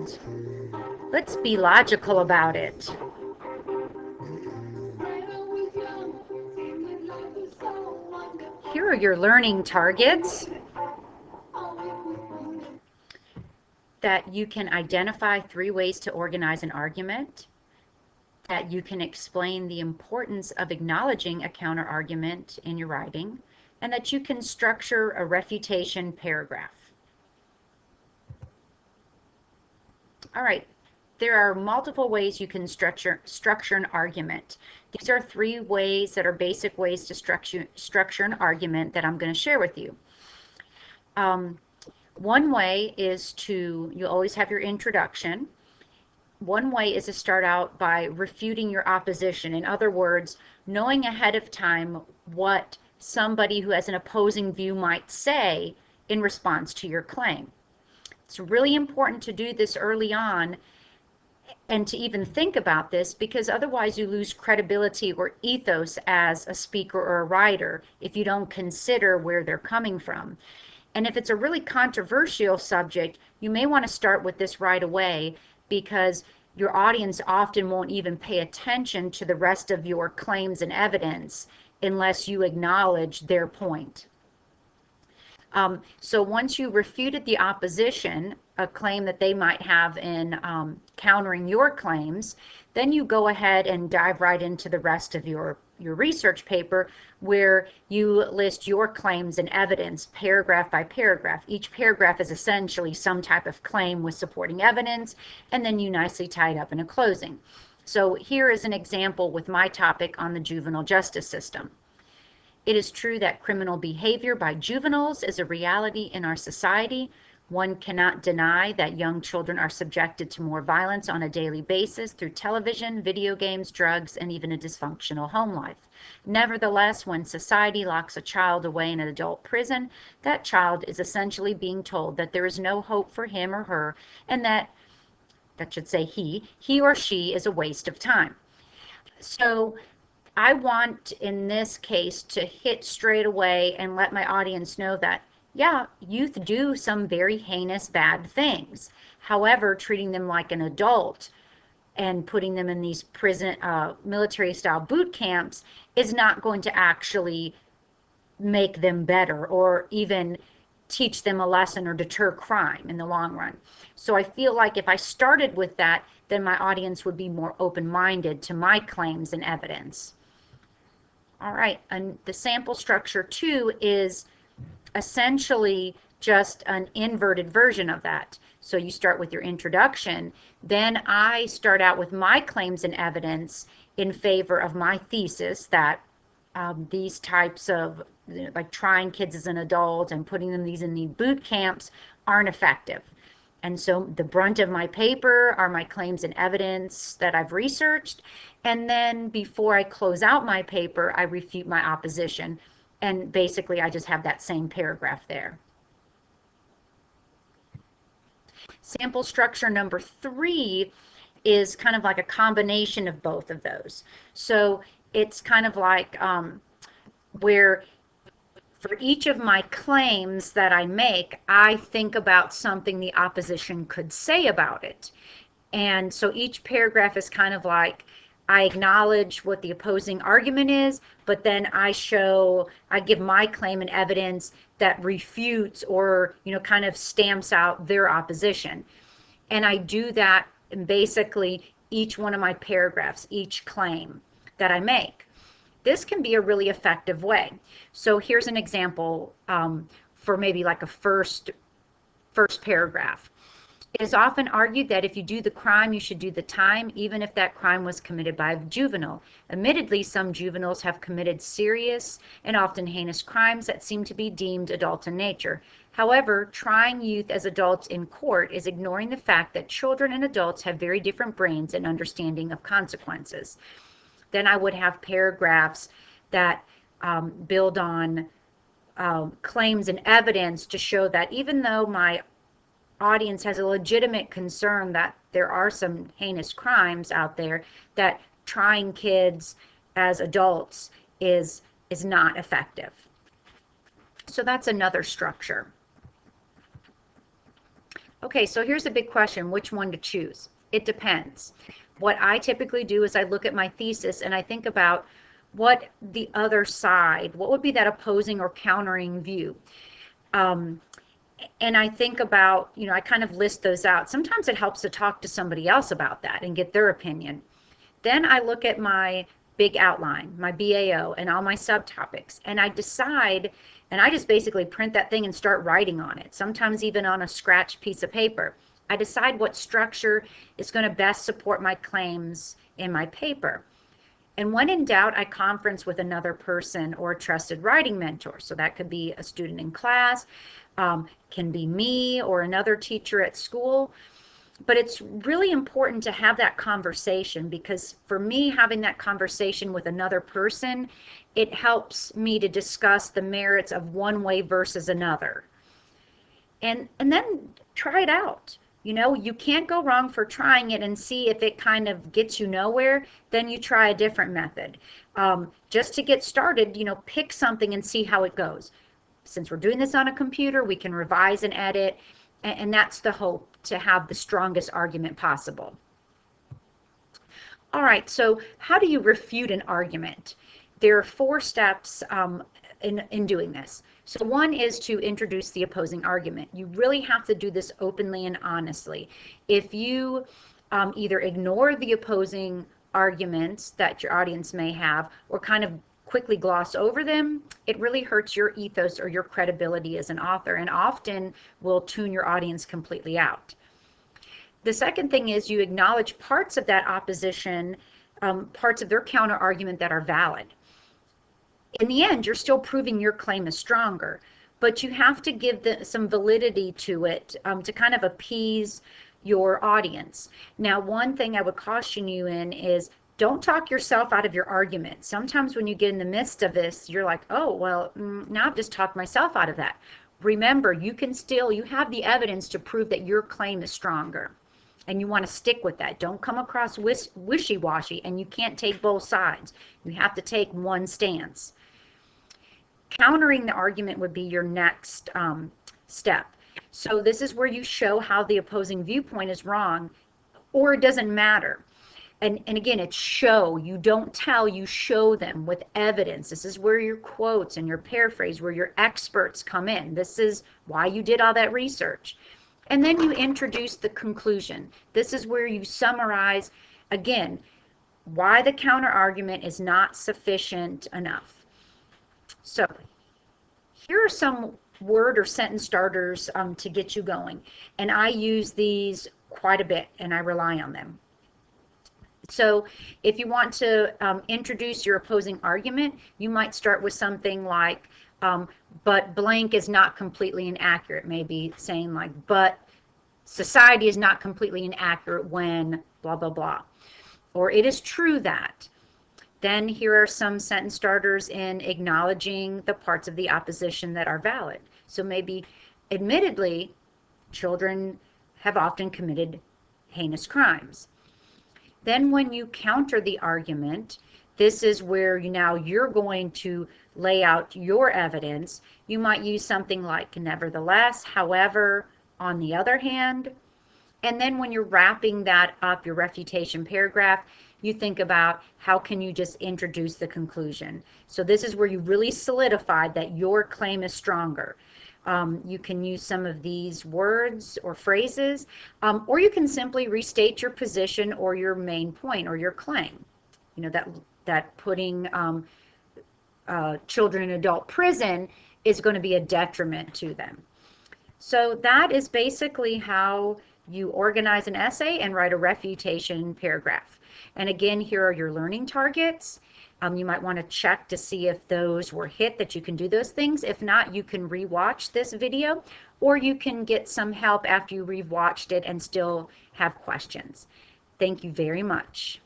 happened. Let's be logical about it. Here are your learning targets. That you can identify 3 ways to organize an argument, that you can explain the importance of acknowledging a counter-argument in your writing, and that you can structure a refutation paragraph. All right, there are multiple ways you can structure an argument. These are 3 ways that are basic ways to structure an argument that I'm going to share with you. One way is you always have your introduction. One way is to start out by refuting your opposition. In other words, knowing ahead of time what somebody who has an opposing view might say in response to your claim. It's really important to do this early on and to even think about this, because otherwise you lose credibility or ethos as a speaker or a writer if you don't consider where they're coming from. And if it's a really controversial subject, you may want to start with this right away, because your audience often won't even pay attention to the rest of your claims and evidence unless you acknowledge their point. So once you refuted the opposition, a claim that they might have in countering your claims, then you go ahead and dive right into the rest of your research paper, where you list your claims and evidence paragraph by paragraph. Each paragraph is essentially some type of claim with supporting evidence, and then you nicely tie it up in a closing. So here is an example with my topic on the juvenile justice system. It is true that criminal behavior by juveniles is a reality in our society. One cannot deny that young children are subjected to more violence on a daily basis through television, video games, drugs, and even a dysfunctional home life. Nevertheless, when society locks a child away in an adult prison, that child is essentially being told that there is no hope for him or her, and that should say he or she is a waste of time. So I want, in this case, to hit straight away and let my audience know that, yeah, youth do some very heinous, bad things. However, treating them like an adult and putting them in these prison, military-style boot camps is not going to actually make them better or even teach them a lesson or deter crime in the long run. So I feel like if I started with that, then my audience would be more open-minded to my claims and evidence. All right, and the sample structure 2 is essentially just an inverted version of that. So you start with your introduction, then I start out with my claims and evidence in favor of my thesis that these types of, like trying kids as an adult and putting them in these boot camps aren't effective. And so the brunt of my paper are my claims and evidence that I've researched. And then before I close out my paper, I refute my opposition. And basically, I just have that same paragraph there. Sample structure number 3 is kind of like a combination of both of those. So it's kind of like where for each of my claims that I make, I think about something the opposition could say about it. And so each paragraph is kind of like, I acknowledge what the opposing argument is, but then I give my claim and evidence that refutes or, kind of stamps out their opposition. And I do that in basically each one of my paragraphs, each claim that I make. This can be a really effective way. So here's an example for maybe like a first paragraph. It is often argued that if you do the crime, you should do the time, even if that crime was committed by a juvenile. Admittedly, some juveniles have committed serious and often heinous crimes that seem to be deemed adult in nature. However, trying youth as adults in court is ignoring the fact that children and adults have very different brains and understanding of consequences. Then I would have paragraphs that build on claims and evidence to show that even though my audience has a legitimate concern that there are some heinous crimes out there, that trying kids as adults is not effective. So that's another structure. Okay, so here's a big question, which one to choose? It depends. What I typically do is I look at my thesis and I think about what the other side, what would be that opposing or countering view? Um, and I think about, I kind of list those out. Sometimes it helps to talk to somebody else about that and get their opinion. Then I look at my big outline, my BAO, and all my subtopics, and I decide, and I just basically print that thing and start writing on it, sometimes even on a scratched piece of paper. I decide what structure is going to best support my claims in my paper. And when in doubt, I conference with another person or a trusted writing mentor. So that could be a student in class, can be me or another teacher at school. But it's really important to have that conversation, because for me, having that conversation with another person, it helps me to discuss the merits of one way versus another. And then try it out. You can't go wrong for trying it, and see if it kind of gets you nowhere, then you try a different method. Just to get started, pick something and see how it goes. Since we're doing this on a computer, we can revise and edit, and that's the hope, to have the strongest argument possible. All right, so how do you refute an argument? There are 4 steps in doing this. So one is to introduce the opposing argument. You really have to do this openly and honestly. If you either ignore the opposing arguments that your audience may have, or kind of quickly gloss over them, it really hurts your ethos or your credibility as an author, and often will tune your audience completely out. The second thing is you acknowledge parts of that opposition, parts of their counter argument that are valid. In the end, you're still proving your claim is stronger, but you have to give some validity to it, to kind of appease your audience. Now, one thing I would caution you in is, don't talk yourself out of your argument. Sometimes when you get in the midst of this, you're like, oh, well, now I've just talked myself out of that. Remember, you have the evidence to prove that your claim is stronger, and you want to stick with that. Don't come across wishy-washy, and you can't take both sides. You have to take one stance. Countering the argument would be your next step. So this is where you show how the opposing viewpoint is wrong, or it doesn't matter. And again, it's show. You don't tell, you show them with evidence. This is where your quotes and your paraphrase, where your experts come in. This is why you did all that research. And then you introduce the conclusion. This is where you summarize, again, why the counter argument is not sufficient enough. So here are some word or sentence starters to get you going. And I use these quite a bit, and I rely on them. So if you want to introduce your opposing argument, you might start with something like, but blank is not completely inaccurate. Maybe saying like, but society is not completely inaccurate when blah, blah, blah. Or it is true that. Then here are some sentence starters in acknowledging the parts of the opposition that are valid. So maybe, admittedly, children have often committed heinous crimes. Then when you counter the argument, this is where you're going to lay out your evidence. You might use something like nevertheless, however, on the other hand. And then when you're wrapping that up, your refutation paragraph, you think about how can you just introduce the conclusion. So this is where you really solidify that your claim is stronger. You can use some of these words or phrases, or you can simply restate your position or your main point or your claim. That putting children in adult prison is going to be a detriment to them. So that is basically how you organize an essay and write a refutation paragraph. And again, here are your learning targets. You might want to check to see if those were hit, that you can do those things. If not, you can rewatch this video, or you can get some help after you rewatched it and still have questions. Thank you very much.